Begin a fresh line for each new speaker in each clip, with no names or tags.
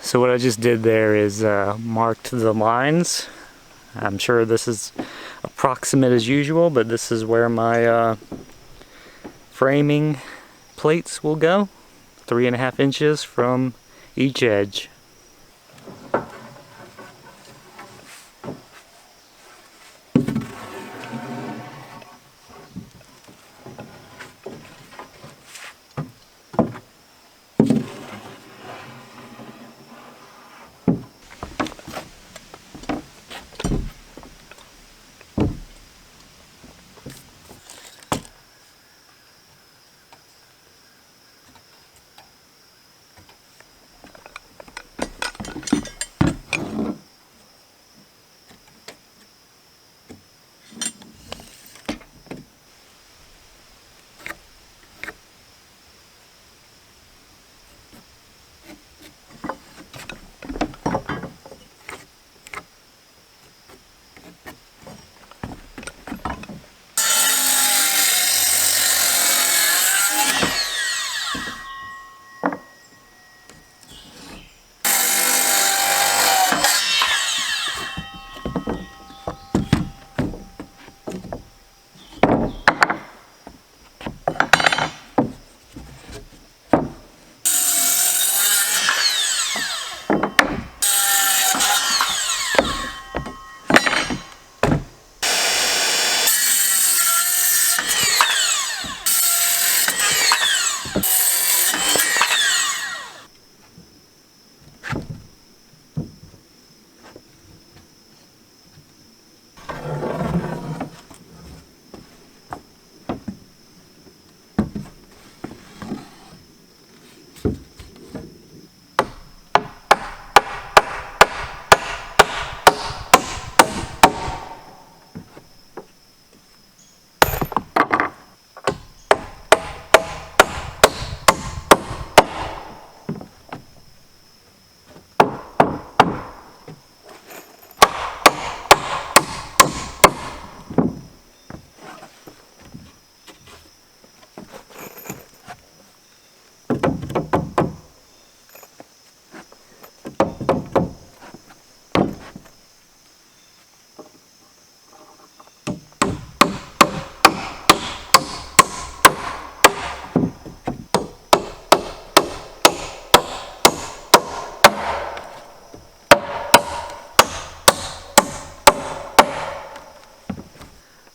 So what I just did there is marked the lines. I'm sure this is approximate as usual, but this is where my framing plates will go. 3.5 inches from each edge.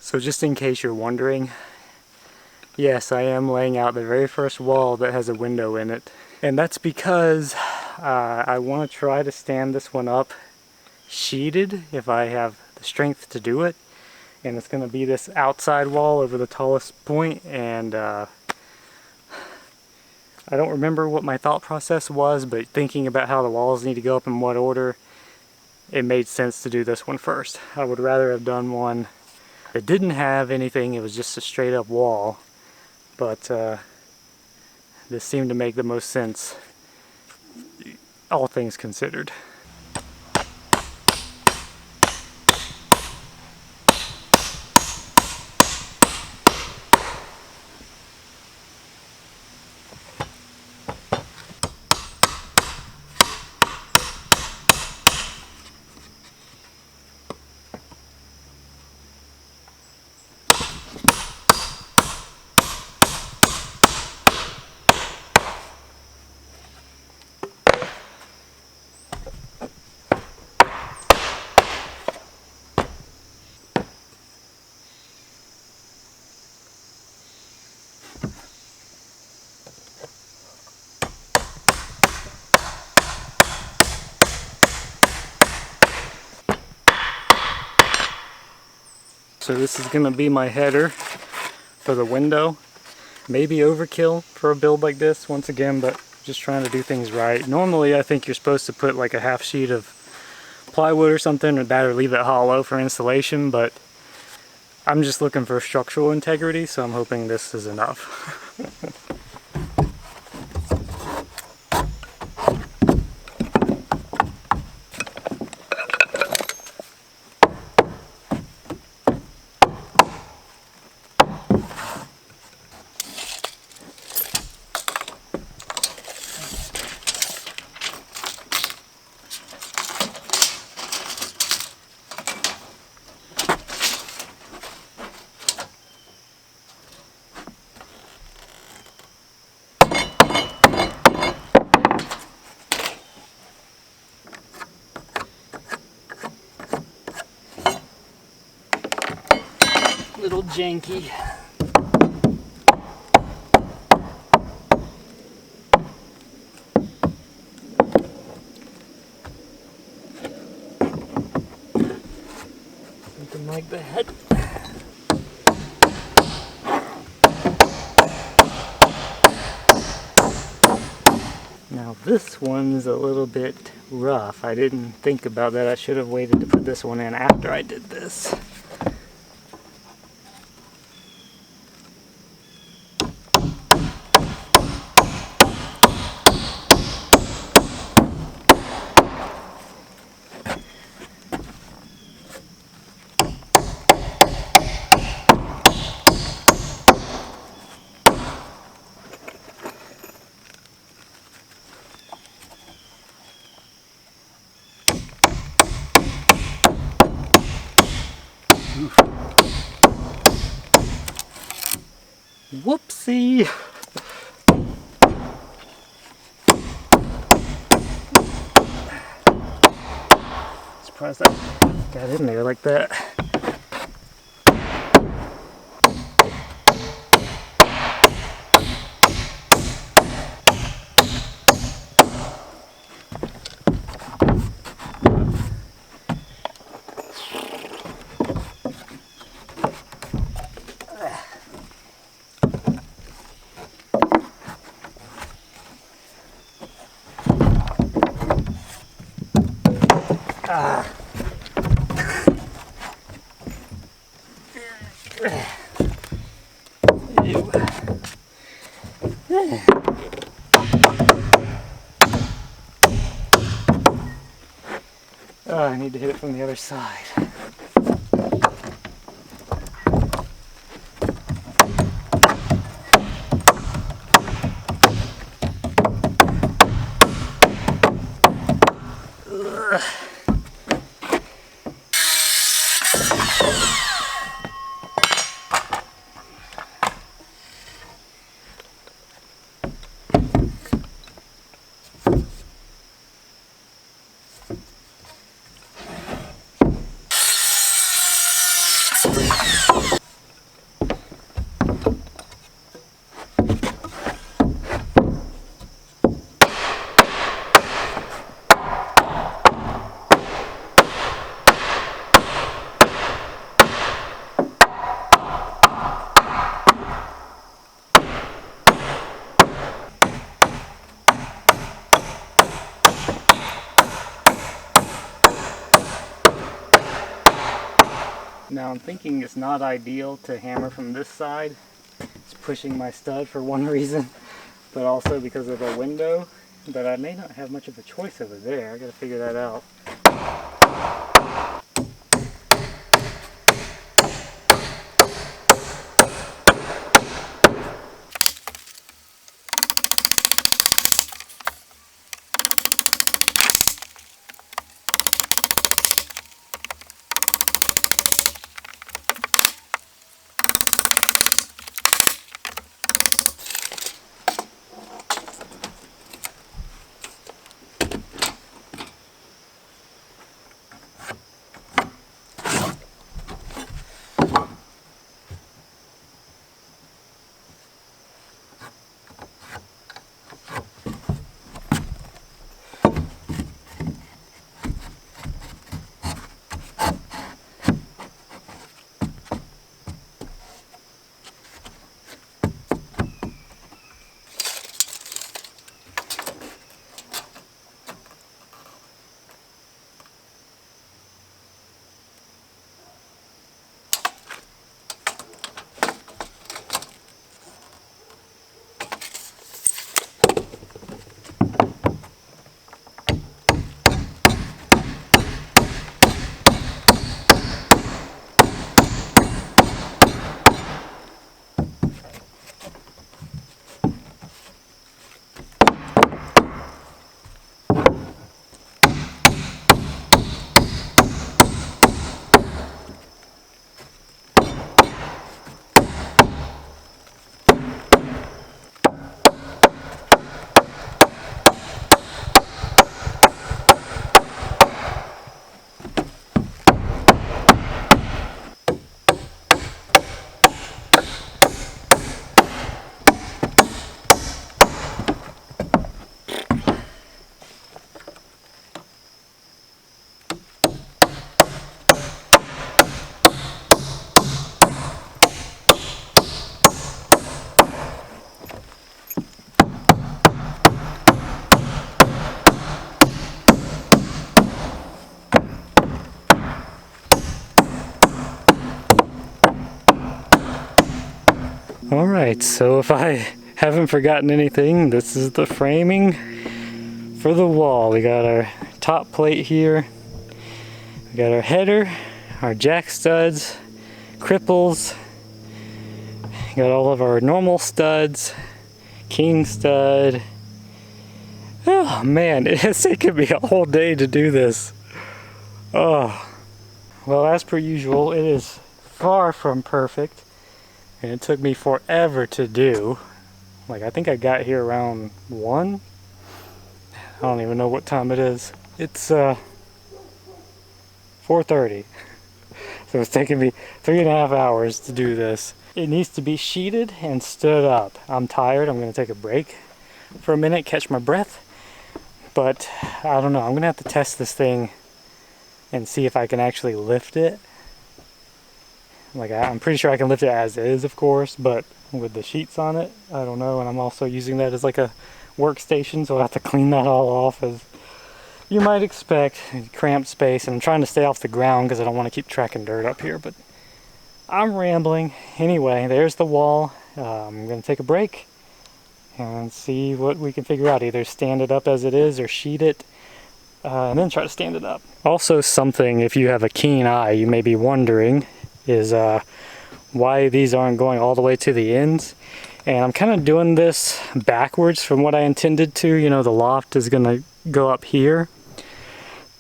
So just in case you're wondering, yes, I am laying out the very first wall that has a window in it. And that's because I want to try to stand this one up sheeted if I have the strength to do it. And it's going to be this outside wall over the tallest point, and I don't remember what my thought process was, but thinking about how the walls need to go up in what order, it made sense to do this one first. I would rather have done one that didn't have anything, it was just a straight up wall, but this seemed to make the most sense, all things considered. So this is going to be my header for the window. Maybe overkill for a build like this, once again, but just trying to do things right. Normally I think you're supposed to put like a half sheet of plywood or something, or that, or leave it hollow for insulation, but I'm just looking for structural integrity, so I'm hoping this is enough. janky. Something like that. Now this one's a little bit rough. I didn't think about that. I should have waited to put this one in after I did this. Whoopsie! Surprised that got in there like that. Ew. Oh, I need to hit it from the other side. Ugh. Now I'm thinking it's not ideal to hammer from this side. It's pushing my stud for one reason, but also because of the window. But I may not have much of a choice over there. I gotta figure that out. Alright, so if I haven't forgotten anything, this is the framing for the wall. We got our top plate here, we got our header, our jack studs, cripples, got all of our normal studs, king stud. Oh man, it's taken me a whole day to do this. Oh, well, as per usual, it is far from perfect. And it took me forever to do. Like, I think I got here around 1. I don't even know what time it is. It's 4:30. So it's taking me 3.5 hours to do this. It needs to be sheeted and stood up. I'm tired. I'm going to take a break for a minute, catch my breath. But I don't know. I'm going to have to test this thing and see if I can actually lift it. Like, I'm pretty sure I can lift it as is, of course, but with the sheets on it, I don't know. And I'm also using that as like a workstation, so I'll have to clean that all off, as you might expect. Cramped space, and I'm trying to stay off the ground because I don't want to keep tracking dirt up here, but I'm rambling. Anyway, there's the wall. I'm going to take a break and see what we can figure out. Either stand it up as it is or sheet it, and then try to stand it up. Also, something, if you have a keen eye, you may be wondering is why these aren't going all the way to the ends. And I'm kind of doing this backwards from what I intended to. You know, the loft is going to go up here.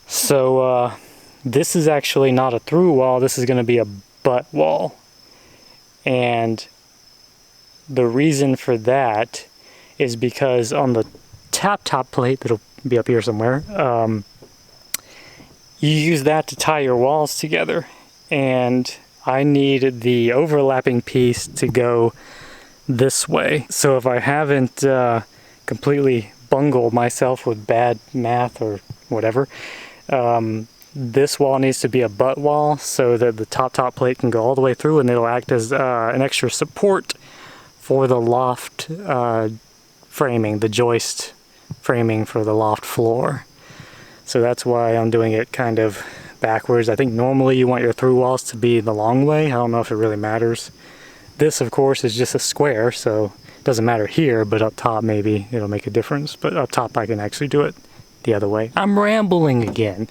So this is actually not a through wall. This is going to be a butt wall. And the reason for that is because on the top plate, that'll be up here somewhere, you use that to tie your walls together. And I need the overlapping piece to go this way. So if I haven't completely bungled myself with bad math or whatever, this wall needs to be a butt wall so that the top plate can go all the way through, and it'll act as an extra support for the loft framing, the joist framing for the loft floor. So that's why I'm doing it kind of backwards. I think normally you want your through walls to be the long way. I don't know if it really matters. This, of course, is just a square, so it doesn't matter here, but up top maybe it'll make a difference. But up top I can actually do it the other way. I'm rambling again.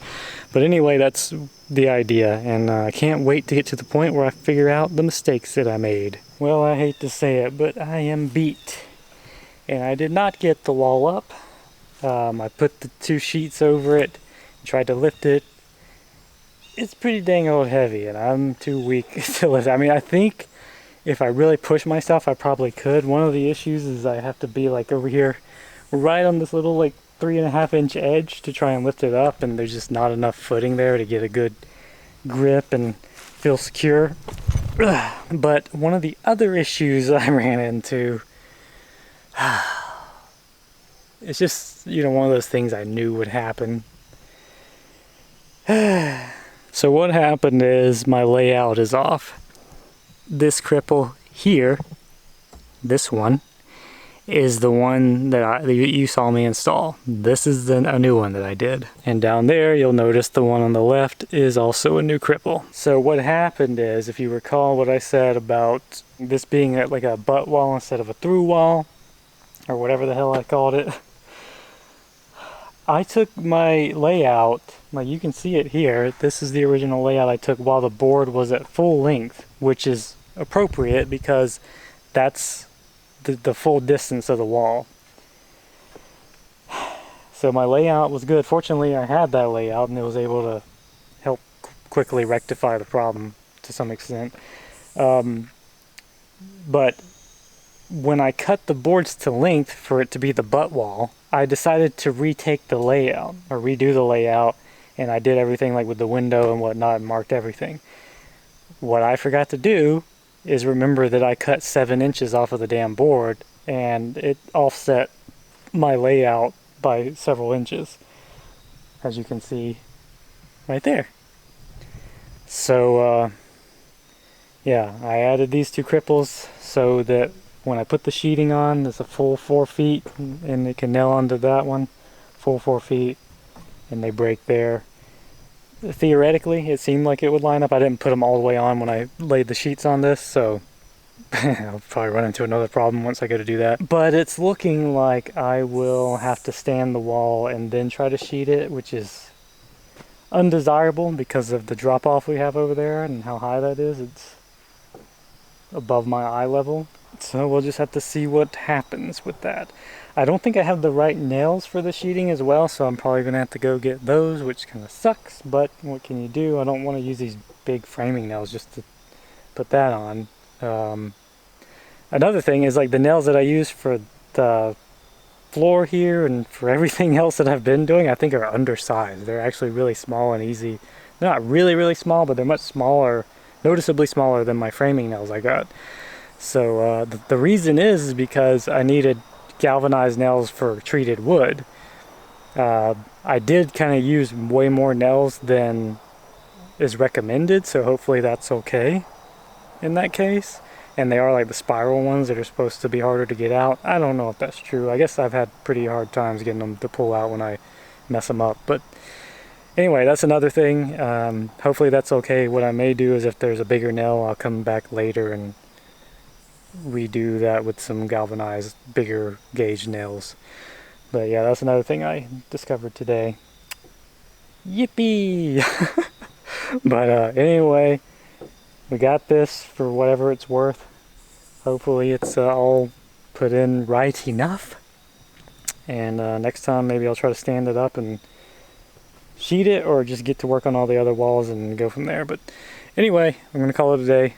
But anyway, that's the idea, and I can't wait to get to the point where I figure out the mistakes that I made. Well, I hate to say it, but I am beat. And I did not get the wall up. I put the 2 sheets over it, tried to lift it. It's pretty dang old heavy, and I'm too weak to lift. I mean, I think if I really push myself, I probably could. One of the issues is I have to be like over here, right on this little like 3.5 inch edge to try and lift it up, and there's just not enough footing there to get a good grip and feel secure. But one of the other issues I ran into, it's just, you know, one of those things I knew would happen. So what happened is my layout is off. This cripple here, this one, is the one that you saw me install. This is a new one that I did. And down there, you'll notice the one on the left is also a new cripple. So what happened is, if you recall what I said about this being like a butt wall instead of a through wall, or whatever the hell I called it, I took my layout, like you can see it here, this is the original layout I took while the board was at full length, which is appropriate because that's the full distance of the wall. So my layout was good. Fortunately, I had that layout and it was able to help quickly rectify the problem to some extent. But when I cut the boards to length for it to be the butt wall, I decided to retake the layout, or redo the layout, and I did everything like with the window and whatnot and marked everything. What I forgot to do is remember that I cut 7 inches off of the damn board, and it offset my layout by several inches, as you can see right there. So yeah, I added these 2 cripples so that when I put the sheeting on, it's a full 4 feet, and it can nail onto that one, full 4 feet, and they break there. Theoretically, it seemed like it would line up. I didn't put them all the way on when I laid the sheets on this, so I'll probably run into another problem once I go to do that. But it's looking like I will have to stand the wall and then try to sheet it, which is undesirable because of the drop off we have over there and how high that is. It's above my eye level. So we'll just have to see what happens with that. I don't think I have the right nails for the sheeting as well, so I'm probably going to have to go get those, which kind of sucks, but what can you do? I don't want to use these big framing nails just to put that on. Another thing is like the nails that I use for the floor here and for everything else that I've been doing, I think are undersized. They're actually really small and easy. They're not really, really small, but they're much smaller, noticeably smaller than my framing nails I got. So the reason is because I needed galvanized nails for treated wood. I did kind of use way more nails than is recommended, so hopefully that's okay in that case. And they are like the spiral ones that are supposed to be harder to get out. I don't know if that's true. I guess I've had pretty hard times getting them to pull out when I mess them up. But anyway, that's another thing. Hopefully that's okay. What I may do is if there's a bigger nail, I'll come back later and redo that with some galvanized bigger gauge nails. But yeah, that's another thing I discovered today. Yippee! But anyway, we got this for whatever it's worth. Hopefully it's all put in right enough. And next time maybe I'll try to stand it up and sheet it, or just get to work on all the other walls and go from there. But anyway, I'm going to call it a day.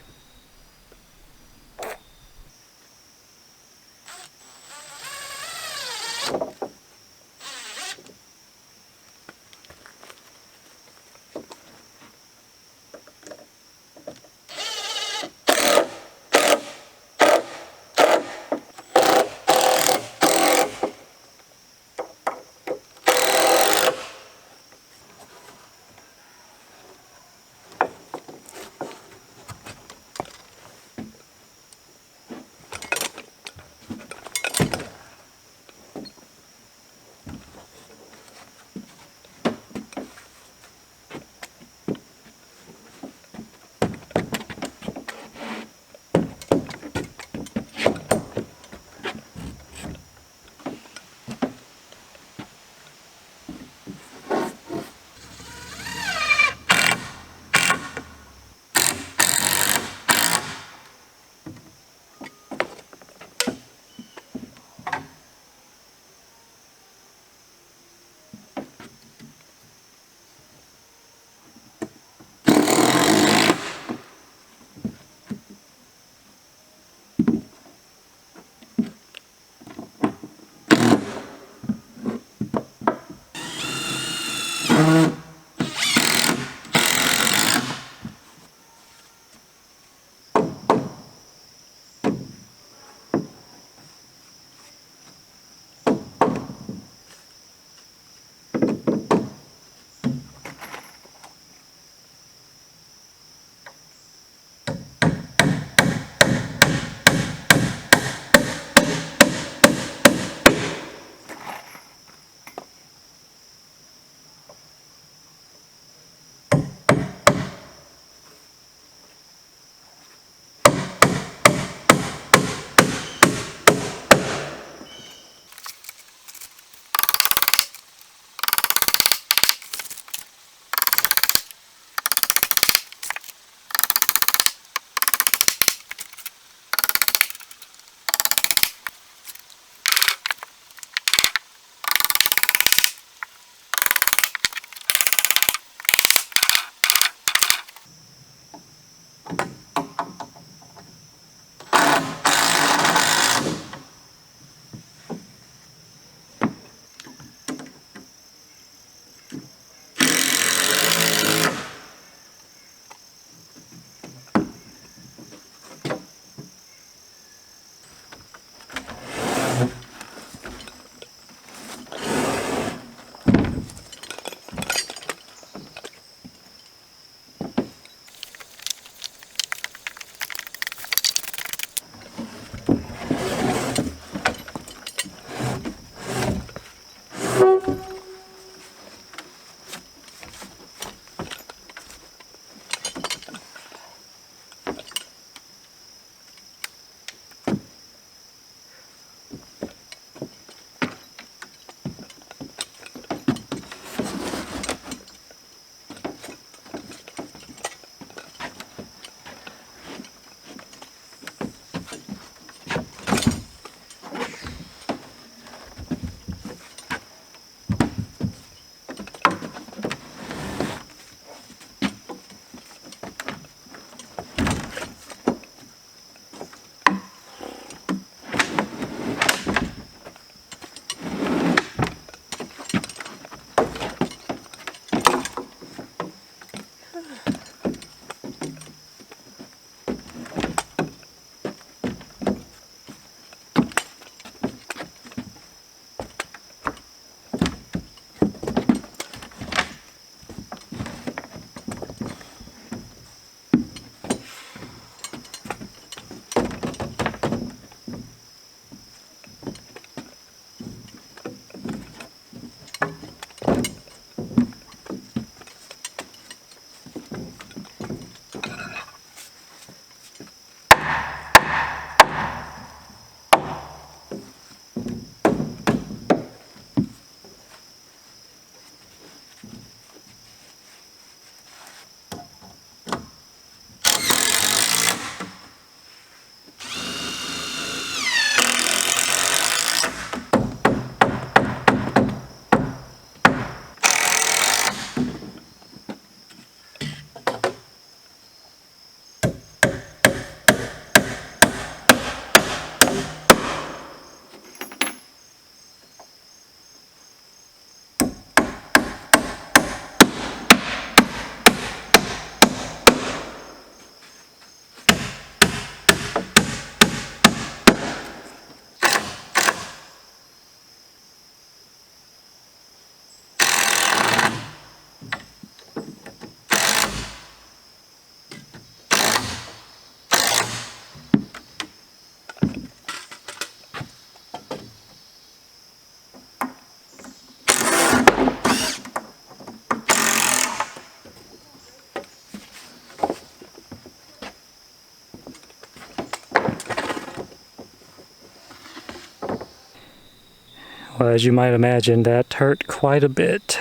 Well, as you might imagine, that hurt quite a bit.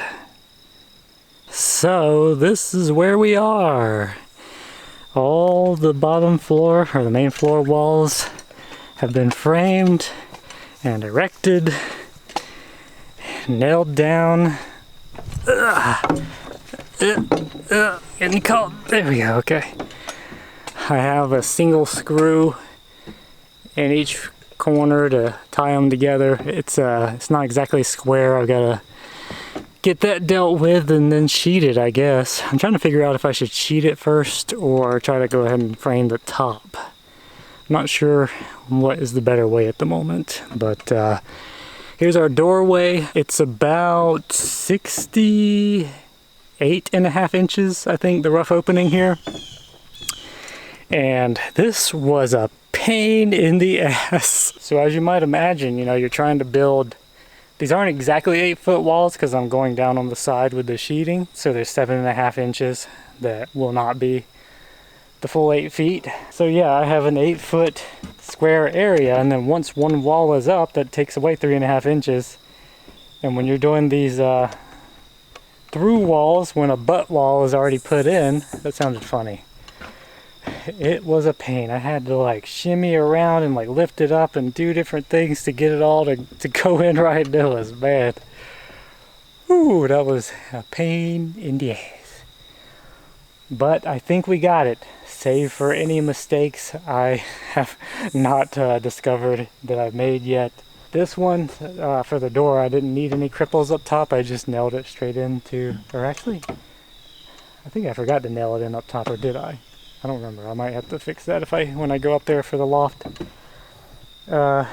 So this is where we are. All the bottom floor, or the main floor walls, have been framed and erected, nailed down. Getting caught. There we go, okay. I have a single screw in each corner to tie them together. It's not exactly square. I've got to get that dealt with and then sheet it, I guess. I'm trying to figure out if I should sheet it first or try to go ahead and frame the top. I'm not sure what is the better way at the moment, but here's our doorway. It's about 68.5 inches, I think, the rough opening here. And this was a pain in the ass. So as you might imagine, you know, you're trying to build, these aren't exactly 8-foot walls because I'm going down on the side with the sheeting. So there's 7.5 inches that will not be the full 8 feet. So yeah, I have an 8-foot square area, and then once one wall is up, that takes away 3.5 inches. And when you're doing these through walls, when a butt wall is already put in, that sounded funny. It was a pain. I had to like shimmy around and like lift it up and do different things to get it all to go in right. It was bad. Ooh, that was a pain in the ass. But I think we got it. Save for any mistakes I have not discovered that I've made yet. This one, for the door, I didn't need any cripples up top. I just nailed it straight into, or actually, I think I forgot to nail it in up top, or did I? I don't remember. I might have to fix that when I go up there for the loft. No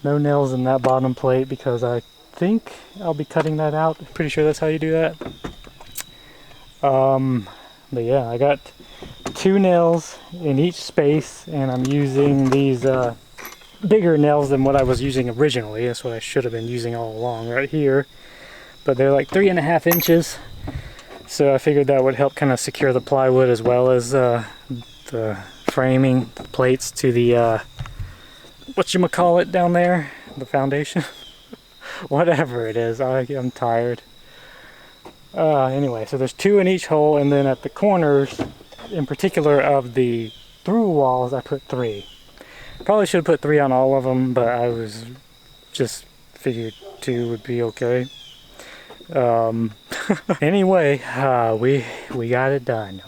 nails in that bottom plate because I think I'll be cutting that out. Pretty sure that's how you do that. But yeah, I got 2 nails in each space, and I'm using these bigger nails than what I was using originally. That's what I should have been using all along right here. But they're like 3.5 inches. So I figured that would help kind of secure the plywood as well as the framing plates to the, whatchamacallit down there, the foundation. Whatever it is, I'm tired. Anyway, so there's 2 in each hole, and then at the corners, in particular of the through walls, I put 3. Probably should have put 3 on all of them, but I was just figured 2 would be okay. Anyway, we got it done.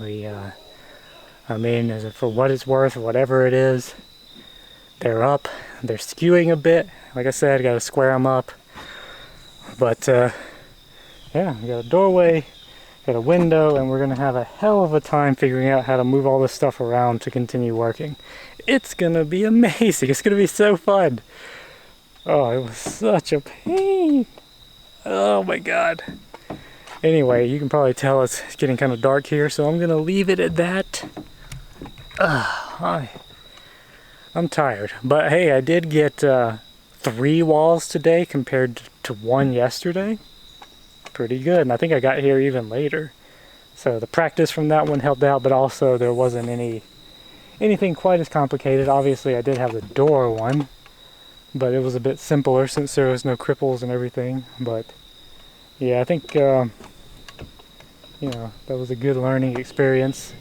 I mean, for what it's worth, whatever it is, they're up. They're skewing a bit. Like I said, got to square them up. But yeah, we got a doorway, got a window, and we're gonna have a hell of a time figuring out how to move all this stuff around to continue working. It's gonna be amazing. It's gonna be so fun. Oh, it was such a pain. Oh my god. Anyway, you can probably tell it's getting kind of dark here, so I'm gonna leave it at that. I'm tired, but hey, I did get 3 walls today compared to 1 yesterday. Pretty good, and I think I got here even later. So the practice from that one helped out, but also there wasn't anything quite as complicated. Obviously, I did have the door one, but it was a bit simpler since there was no cripples and everything. But yeah, I think you know, that was a good learning experience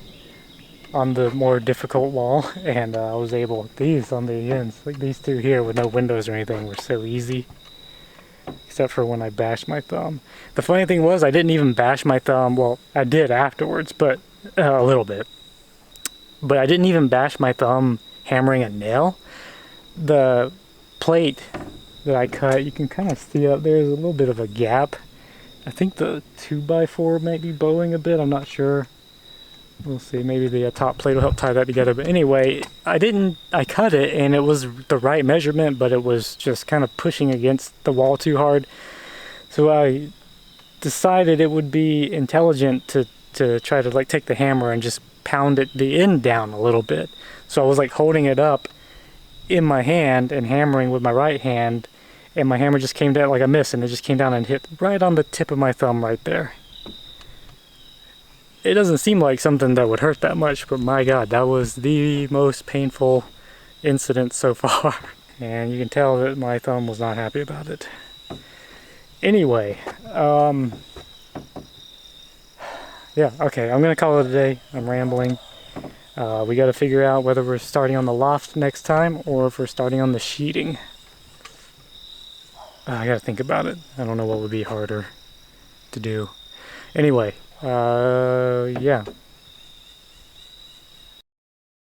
on the more difficult wall, and I was able, these on the ends, like these 2 here with no windows or anything, were so easy, except for when I bashed my thumb. The funny thing was, I didn't even bash my thumb. Well, I did afterwards, but a little bit. But I didn't even bash my thumb hammering a nail. The plate that I cut, you can kind of see up there's a little bit of a gap. I think the 2x4 might be bowing a bit, I'm not sure. We'll see, maybe the top plate will help tie that together. But anyway, I cut it and it was the right measurement, but it was just kind of pushing against the wall too hard. So I decided it would be intelligent to try to like take the hammer and just pound the end down a little bit. So I was like holding it up in my hand and hammering with my right hand, and my hammer just came down like a miss, and it just came down and hit right on the tip of my thumb right there. It doesn't seem like something that would hurt that much, but my god, that was the most painful incident so far. and you can tell that my thumb was not happy about it. Anyway, yeah, okay, I'm gonna call it a day. I'm rambling. We gotta figure out whether we're starting on the loft next time or if we're starting on the sheeting. I gotta think about it. I don't know what would be harder to do. Anyway, yeah,